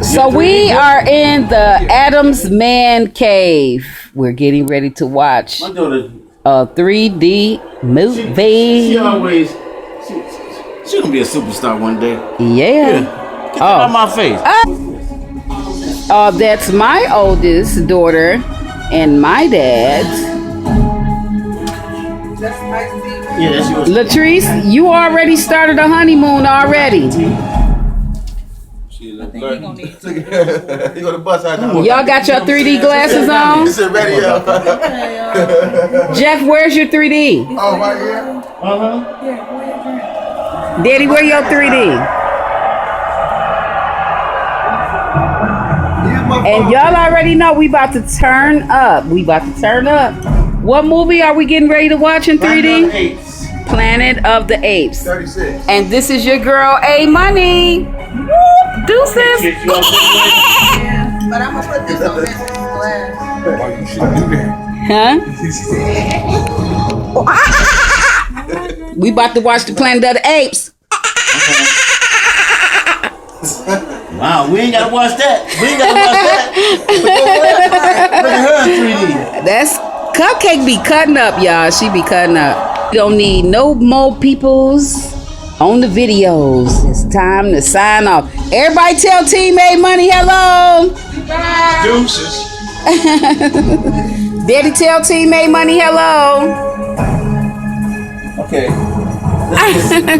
So we are in the Adams Man Cave. We're getting ready to watch My daughter, a 3D movie. she always, she gonna be a superstar one day. Yeah. Get that out of my face. That's my oldest daughter and my dad's. Yeah, that's yours. Latrice, you already started a honeymoon already. Y'all got your 3D glasses on? It's a radio. Jeff, where's your 3D? Oh, right here. Daddy, where your 3D? And y'all already know we about to turn up. What movie are we getting ready to watch in 3D? Planet of the Apes. 36. And this is your girl, Amoney. Deuces. But I'm gonna put this on this glass. Oh, you should do Huh? We about to watch the Planet of the Apes. Wow, we ain't gotta watch that. Look at her in 3D. That's Cupcake be cutting up, y'all. She be cutting up. We don't need no more peoples on the videos. It's time to sign off. Everybody tell Team Amoney hello. Deuces. Daddy tell Team Amoney hello. Okay.